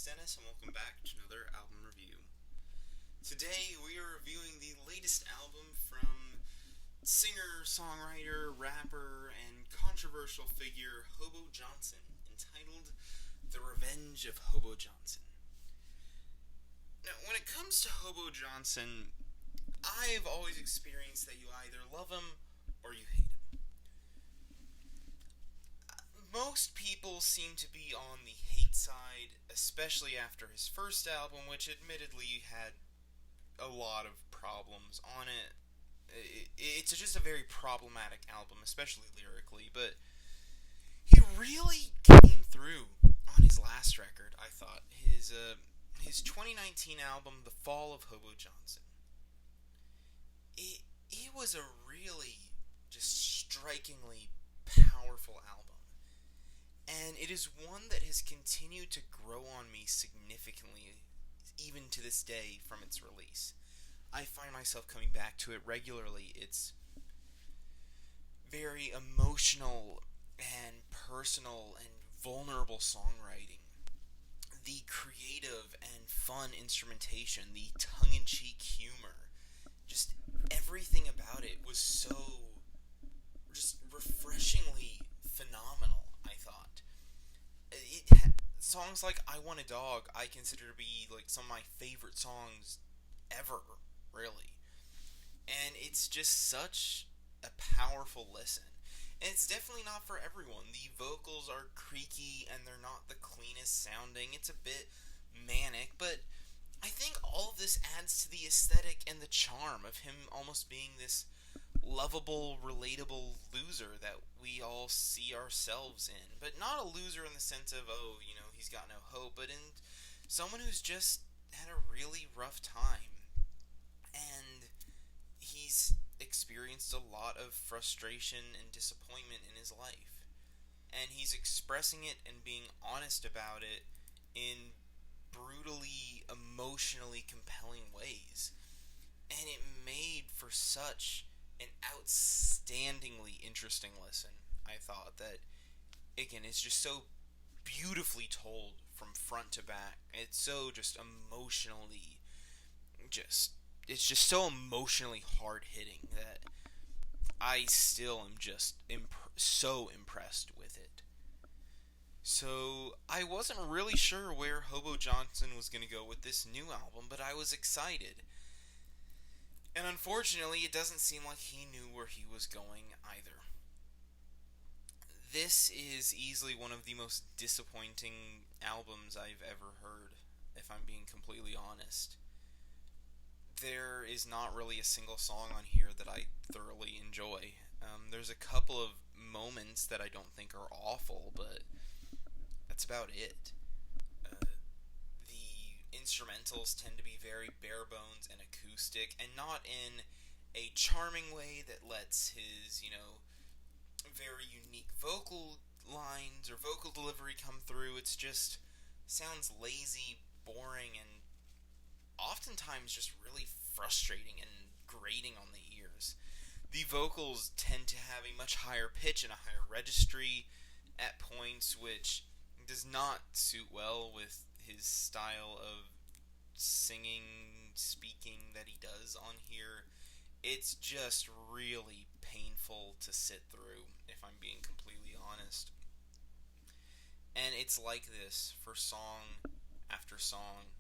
Dennis, and welcome back to another album review. Today, we are reviewing the latest album from singer, songwriter, rapper, and controversial figure Hobo Johnson, entitled The Revenge of Hobo Johnson. Now, when it comes to Hobo Johnson, I've always experienced that you either love him or you hate him. Most people seem to be on the hate side, especially after his first album, which admittedly had a lot of problems on it. It's just a very problematic album, especially lyrically, but he really came through on his last record, I thought. His 2019 album, The Fall of Hobo Johnson. It was a really just strikingly powerful album. And it is one that has continued to grow on me significantly, even to this day from its release. I find myself coming back to it regularly. It's very emotional and personal and vulnerable songwriting. The creative and fun instrumentation, the tongue-in-cheek humor, just everything about it was so just refreshingly phenomenal, I thought. Songs like I Want a Dog I consider to be like some of my favorite songs ever, really. And it's just such a powerful listen. And it's definitely not for everyone. The vocals are creaky and they're not the cleanest sounding. It's a bit manic, but I think all of this adds to the aesthetic and the charm of him almost being this lovable, relatable loser that we all see ourselves in. But not a loser in the sense of, oh, he's got no hope, but in someone who's just had a really rough time. And he's experienced a lot of frustration and disappointment in his life. And he's expressing it and being honest about it in brutally, emotionally compelling ways. And it made for such an outstandingly interesting listen. I thought that, again, it's just so beautifully told from front to back. It's so just emotionally, it's just so emotionally hard-hitting that I still am just so impressed with it. So, I wasn't really sure where Hobo Johnson was going to go with this new album, but I was excited. And unfortunately, it doesn't seem like he knew where he was going either. This is easily one of the most disappointing albums I've ever heard, if I'm being completely honest. There is not really a single song on here that I thoroughly enjoy. There's a couple of moments that I don't think are awful, but that's about it. The instrumentals tend to be very bare bones and acoustic, and not in a charming way that lets his, very unique vocal lines or vocal delivery come through. It's just sounds lazy, boring, and oftentimes just really frustrating and grating on the ears. The vocals tend to have a much higher pitch and a higher registry at points, which does not suit well with his style of singing, speaking that he does on here. It's just really painful to sit through, if I'm being completely honest. And it's like this for song after song.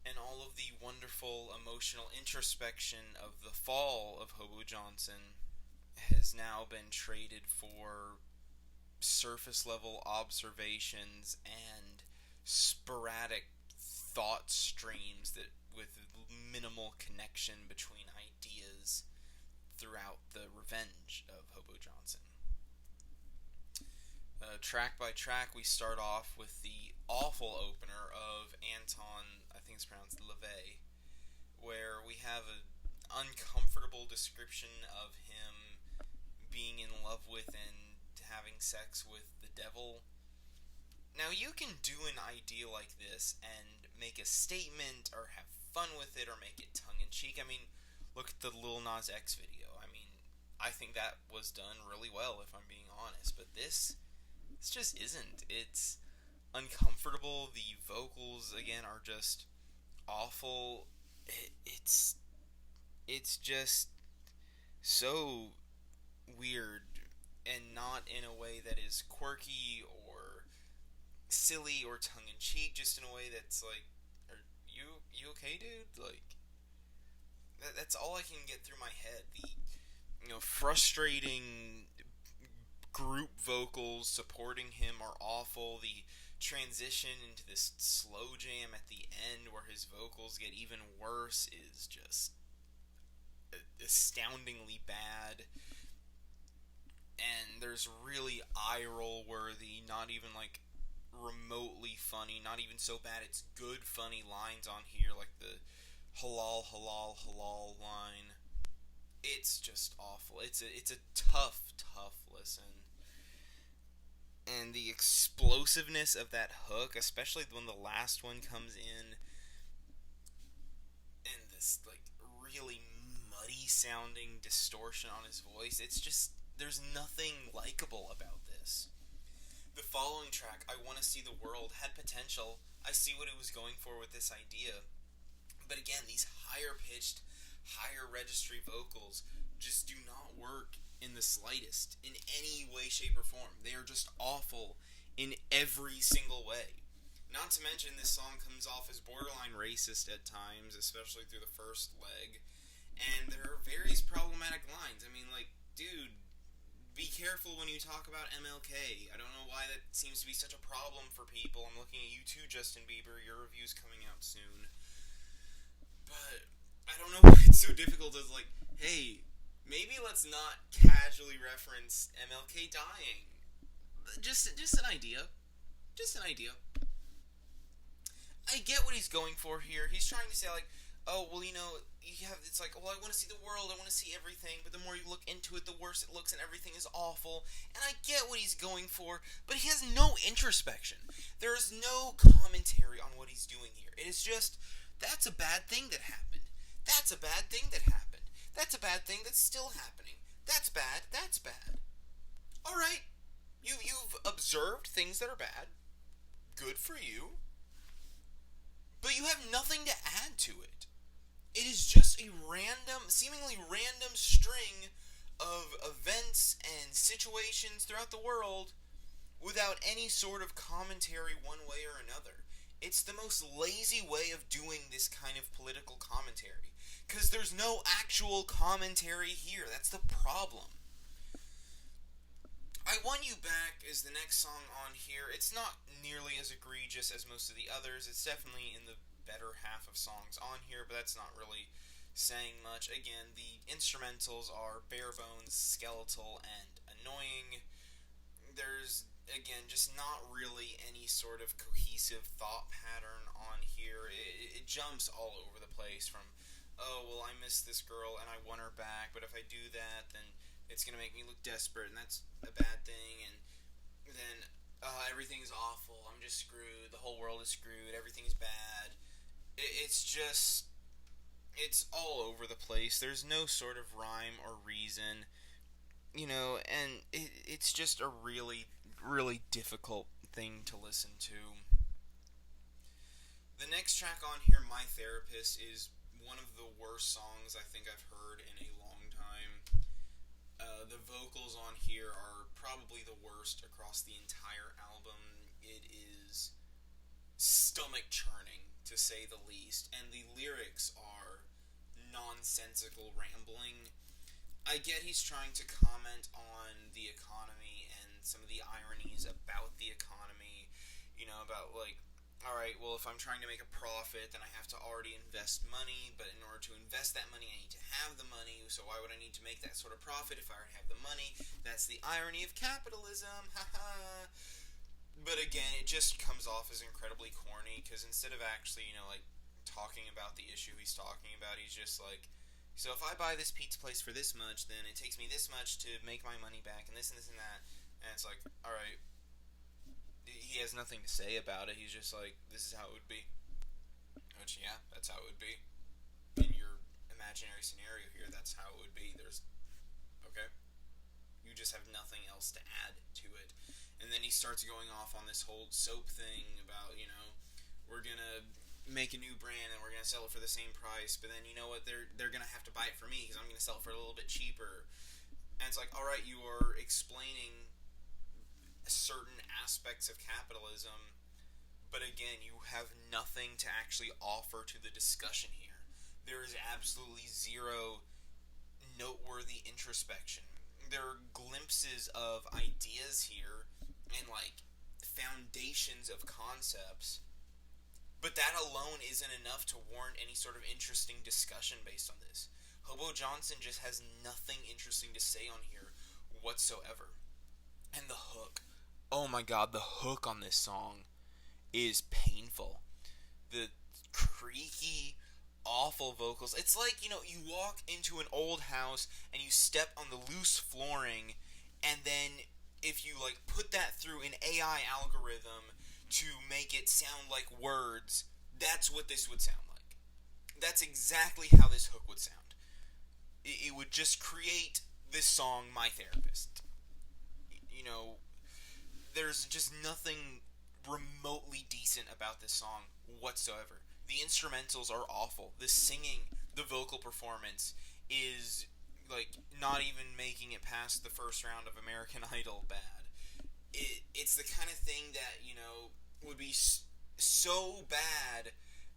And all of the wonderful emotional introspection of the fall of Hobo Johnson has now been traded for surface level observations and sporadic thought streams that with minimal connection between ideas throughout the revenge of Hobo Johnson. Track by track, we start off with the awful opener of Anton, I think it's pronounced LaVey, where we have an uncomfortable description of him being in love with and having sex with the devil. Now, you can do an idea like this and make a statement or have fun with it or make it tongue-in-cheek. I mean, look at the Lil Nas X video. I think that was done really well, if I'm being honest. But this just isn't. It's uncomfortable. The vocals again are just awful. It's just so weird, and not in a way that is quirky or silly or tongue in cheek. Just in a way that's like, are you okay, dude? Like that's all I can get through my head. The frustrating group vocals supporting him are awful. The transition into this slow jam at the end where his vocals get even worse is just astoundingly bad. And there's really eye roll worthy, not even like remotely funny, not even so bad it's good funny lines on here, like the halal halal halal line. It's just awful. It's a tough listen. And the explosiveness of that hook, especially when the last one comes in, and this like really muddy sounding distortion on his voice, it's just there's nothing likable about this. The following track, I Want to See the World, had potential. I see what it was going for with this idea. But again, these higher pitched, higher registry vocals just do not work in the slightest, in any way, shape, or form. They are just awful in every single way. Not to mention, this song comes off as borderline racist at times, especially through the first leg. And there are various problematic lines. I mean, like, dude, be careful when you talk about MLK. I don't know why that seems to be such a problem for people. I'm looking at you too, Justin Bieber. Your review's coming out soon. But I don't know why it's so difficult. It's like, hey, maybe let's not casually reference MLK dying. Just an idea. Just an idea. I get what he's going for here. He's trying to say, like, oh, well, it's like, well, I want to see the world, I want to see everything, but the more you look into it, the worse it looks, and everything is awful. And I get what he's going for, but he has no introspection. There is no commentary on what he's doing here. It is just, that's a bad thing that happened. That's a bad thing that happened. That's a bad thing that's still happening. That's bad. That's bad. All right. You've observed things that are bad. Good for you. But you have nothing to add to it. It is just a random, seemingly random string of events and situations throughout the world without any sort of commentary one way or another. It's the most lazy way of doing this kind of political commentary. Because there's no actual commentary here. That's the problem. I Want You Back is the next song on here. It's not nearly as egregious as most of the others. It's definitely in the better half of songs on here, but that's not really saying much. Again, the instrumentals are bare bones, skeletal, and annoying. There's, again, just not really any sort of cohesive thought pattern on here. It jumps all over the place from, oh, well, I miss this girl and I want her back, but if I do that, then it's going to make me look desperate, and that's a bad thing, and then everything's awful, I'm just screwed, the whole world is screwed, everything's bad. It's just, it's all over the place. There's no sort of rhyme or reason, and it's just a really, really difficult thing to listen to. The next track on here, My Therapist, is one of the worst songs I think I've heard in a long time. The vocals on here are probably the worst across the entire album. It is stomach churning, to say the least, and the lyrics are nonsensical rambling. I get he's trying to comment on the economy and some of the ironies about the economy, about like, alright, well, if I'm trying to make a profit, then I have to already invest money, but in order to invest that money, I need to have the money, so why would I need to make that sort of profit if I already have the money? That's the irony of capitalism, haha. But again, it just comes off as incredibly corny, because instead of actually, like, talking about the issue he's talking about, he's just like, so if I buy this pizza place for this much, then it takes me this much to make my money back, and this and this and that, and it's like, alright, he has nothing to say about it. He's just like, this is how it would be. Which, yeah, that's how it would be. In your imaginary scenario here, that's how it would be. Okay? You just have nothing else to add to it. And then he starts going off on this whole soap thing about, we're gonna make a new brand and we're gonna sell it for the same price. But then you know what? They're gonna have to buy it for me because I'm gonna sell it for a little bit cheaper. And it's like, all right, you are explaining certain aspects of capitalism, but again, you have nothing to actually offer to the discussion here. There is absolutely zero noteworthy introspection. There are glimpses of ideas here and like foundations of concepts, but that alone isn't enough to warrant any sort of interesting discussion based on this. Hobo Johnson just has nothing interesting to say on here whatsoever. And the hook. Oh my god, the hook on this song is painful. The creaky, awful vocals. It's like, you walk into an old house and you step on the loose flooring, and then if you like put that through an AI algorithm to make it sound like words, that's what this would sound like. That's exactly how this hook would sound. It would just create this song, My Therapist. You know, there's just nothing remotely decent about this song whatsoever. The instrumentals are awful. The singing, the vocal performance is like not even making it past the first round of American Idol bad. It's the kind of thing that, would be so bad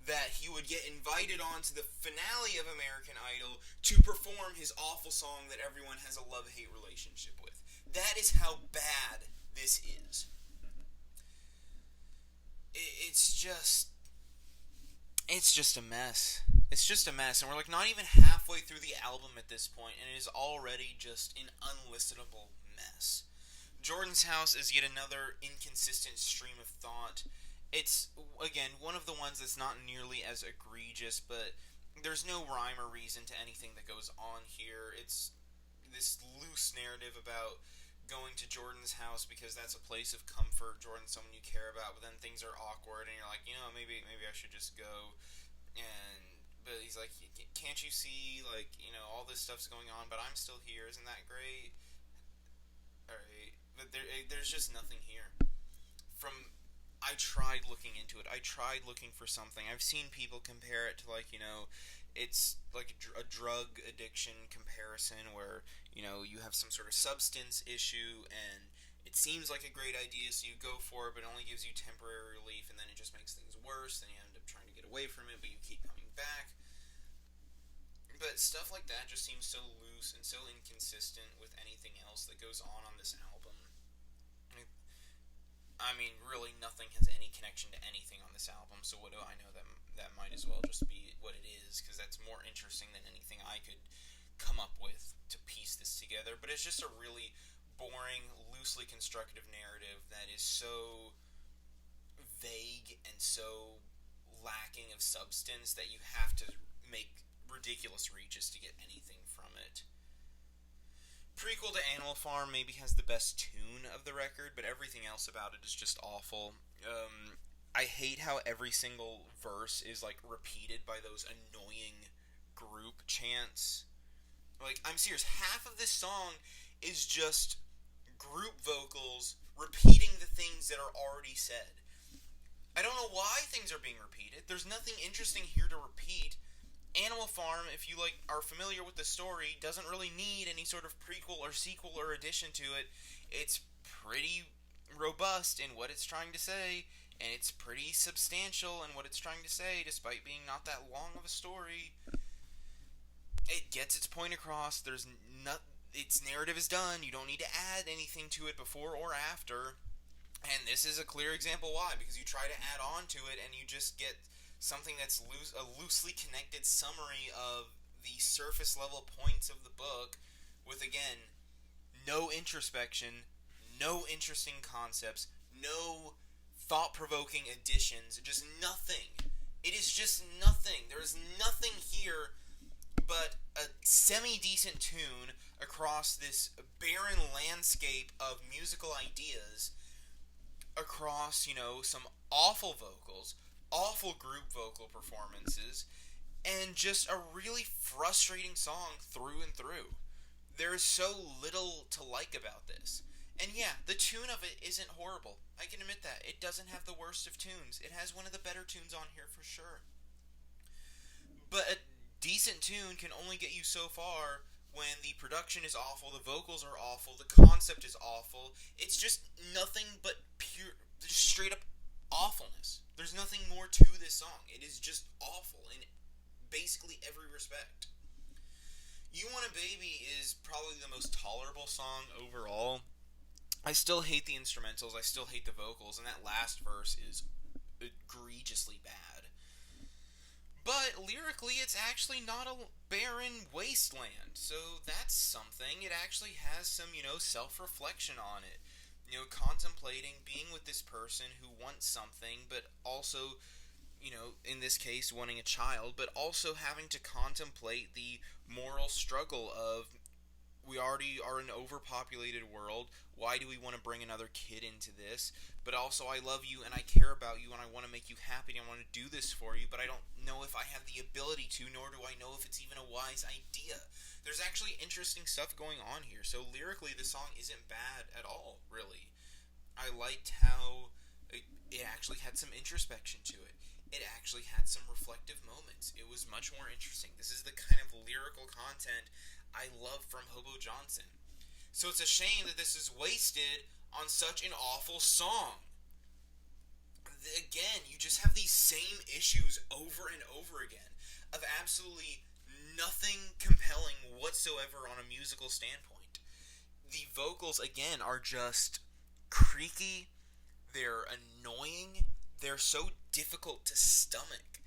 that he would get invited on to the finale of American Idol to perform his awful song that everyone has a love-hate relationship with. That is how bad this is. It's just a mess. It's just a mess, and we're like not even halfway through the album at this point, and it is already just an unlistenable mess. Jordan's House is yet another inconsistent stream of thought. It's, again, one of the ones that's not nearly as egregious, but there's no rhyme or reason to anything that goes on here. It's this loose narrative about going to Jordan's house because that's a place of comfort. Jordan's someone you care about, but then things are awkward, and you're like, maybe I should just go. But he's like, can't you see, like, all this stuff's going on, but I'm still here. Isn't that great? All right, but there's just nothing here. I tried looking into it. I tried looking for something. I've seen people compare it to, like, it's like a drug addiction comparison where, you have some sort of substance issue and it seems like a great idea, so you go for it, but it only gives you temporary relief, and then it just makes things worse, then you end up trying to get away from it, but you keep coming back. But stuff like that just seems so loose and so inconsistent with anything else that goes on this album. I mean, really, nothing has any connection to anything on this album, so what do I know? That might as well just be what it is, because that's more interesting than anything I could come up with to piece this together. But it's just a really boring, loosely constructive narrative that is so vague and so lacking of substance that you have to make ridiculous reaches to get anything from it. Prequel to Animal Farm maybe has the best tune of the record, but everything else about it is just awful. I hate how every single verse is like repeated by those annoying group chants. Like, I'm serious, half of this song is just group vocals repeating the things that are already said. I don't know why things are being repeated. There's nothing interesting here to repeat. Animal Farm, if you are familiar with the story, doesn't really need any sort of prequel or sequel or addition to it. It's pretty robust in what it's trying to say, and it's pretty substantial in what it's trying to say, despite being not that long of a story. It gets its point across. Its narrative is done. You don't need to add anything to it before or after. And this is a clear example why, because you try to add on to it and you just get something that's a loosely connected summary of the surface level points of the book with, again, no introspection, no interesting concepts, no thought-provoking additions, just nothing. It is just nothing. There is nothing here but a semi-decent tune across this barren landscape of musical ideas, across, some awful vocals, awful group vocal performances, and just a really frustrating song through and through. There is so little to like about this. And yeah, the tune of it isn't horrible. I can admit that. It doesn't have the worst of tunes. It has one of the better tunes on here for sure. But a decent tune can only get you so far when the production is awful, the vocals are awful, the concept is awful. It's just nothing but pure, just straight up awfulness. There's nothing more to this song. It is just awful in basically every respect. You Want a Baby is probably the most tolerable song overall. I still hate the instrumentals, I still hate the vocals, and that last verse is egregiously bad. But lyrically, it's actually not a barren wasteland. So that's something. It actually has some, self reflection on it. Contemplating being with this person who wants something, but also, in this case, wanting a child, but also having to contemplate the moral struggle of we already are an overpopulated world. Why do we want to bring another kid into this? But also, I love you and I care about you and I want to make you happy and I want to do this for you, but I don't know if I have the ability to, nor do I know if it's even a wise idea. There's actually interesting stuff going on here. So, lyrically, the song isn't bad at all, really. I liked how it actually had some introspection to it. It actually had some reflective moments. It was much more interesting. This is the kind of lyrical content I love from Hobo Johnson. So it's a shame that this is wasted on such an awful song. Again, you just have these same issues over and over again of absolutely nothing compelling whatsoever on a musical standpoint. The vocals, again, are just creaky, they're annoying, they're so difficult to stomach.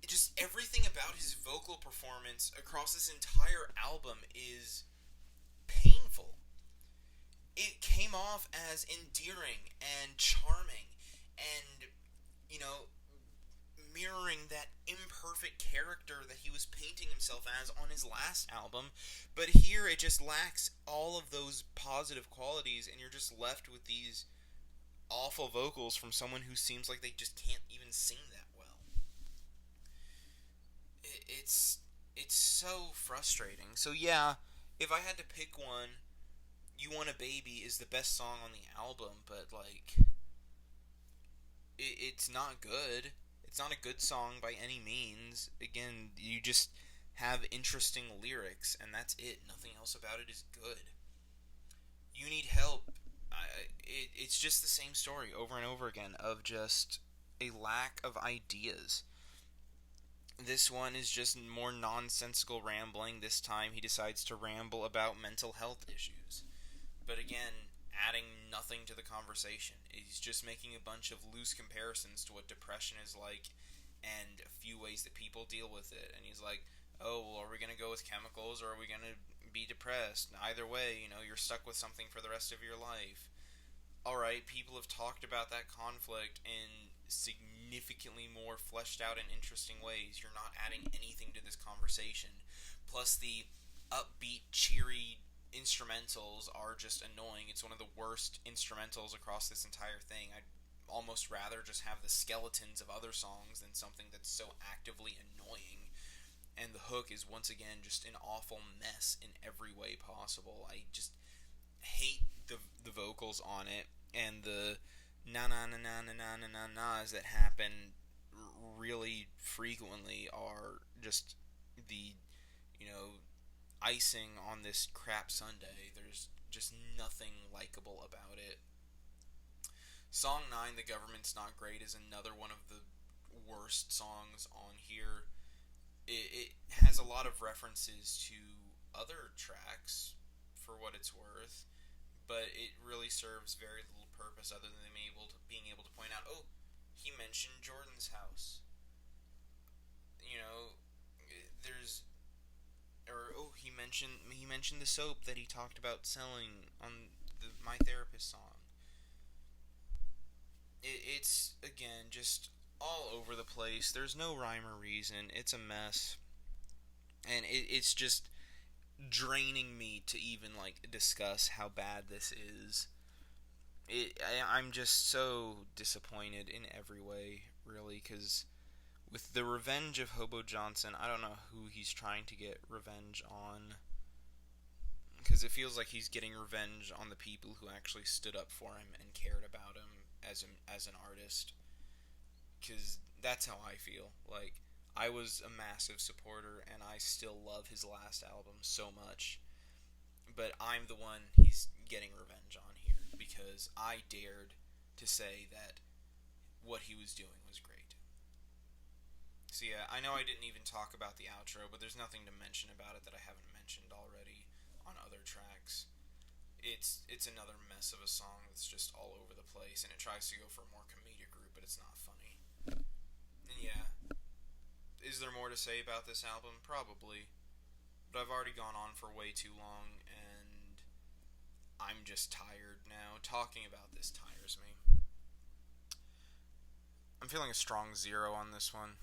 Just everything about his vocal performance across this entire album is painful. It came off as endearing and charming and, you know, mirroring that imperfect character that he was painting himself as on his last album. But here it just lacks all of those positive qualities, and you're just left with these awful vocals from someone who seems like they just can't even sing that well. It's so frustrating. So yeah, if I had to pick one, "You Want a Baby" is the best song on the album, but like it's not good. It's not a good song by any means. Again, you just have interesting lyrics, and that's it. Nothing else about it is good. You Need Help. It's just the same story over and over again of just a lack of ideas. This one is just more nonsensical rambling. This time he decides to ramble about mental health issues. But again, adding nothing to the conversation. He's just making a bunch of loose comparisons to what depression is like and a few ways that people deal with it. And he's like, oh, well, are we going to go with chemicals or are we going to be depressed? Either way, you're stuck with something for the rest of your life. Alright, people have talked about that conflict in significantly more fleshed out and interesting ways. You're not adding anything to this conversation. Plus, the upbeat, cheery instrumentals are just annoying. It's one of the worst instrumentals across this entire thing. I'd almost rather just have the skeletons of other songs than something that's so actively annoying. And the hook is once again just an awful mess in every way possible. I just hate the vocals on it, and the na na na na na na na na na's that happen really frequently are just the icing on this crap sundae. There's just nothing likable about it. Song 9, The Government's Not Great, is another one of the worst songs on here. It has a lot of references to other tracks, for what it's worth, but it really serves very little purpose other than being able to point out, oh, he mentioned Jordan's house. There's or oh, he mentioned the soap that he talked about selling on the My Therapist song. It's again just all over the place. There's no rhyme or reason. It's a mess, and it's just draining me to even like discuss how bad this is. I'm just so disappointed in every way, really, because with the revenge of Hobo Johnson, I don't know who he's trying to get revenge on. because it feels like he's getting revenge on the people who actually stood up for him and cared about him as an artist. Because that's how I feel. Like, I was a massive supporter, and I still love his last album so much. But I'm the one he's getting revenge on here because I dared to say that what he was doing was great. So yeah, I know I didn't even talk about the outro, but there's nothing to mention about it that I haven't mentioned already on other tracks. It's another mess of a song that's just all over the place, and it tries to go for a more comedic route, but it's not funny. And yeah, is there more to say about this album? Probably, but I've already gone on for way too long, and I'm just tired now. Talking about this tires me. I'm feeling a strong 0 on this one.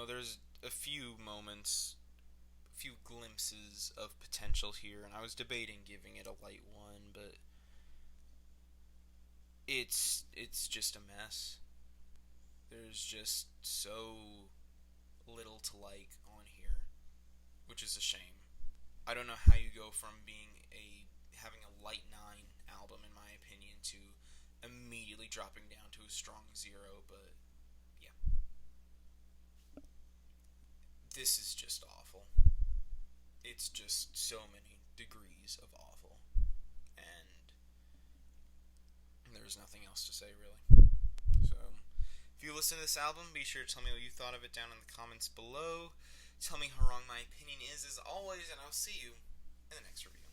There's a few moments, a few glimpses of potential here, and I was debating giving it a light 1, but it's just a mess. There's just so little to like on here, which is a shame. I don't know how you go from being a having a light 9 album in my opinion to immediately dropping down to a strong 0, but yeah. This is just awful. It's just so many degrees of awful. And there's nothing else to say, really. So, if you listen to this album, be sure to tell me what you thought of it down in the comments below. Tell me how wrong my opinion is, as always, and I'll see you in the next review.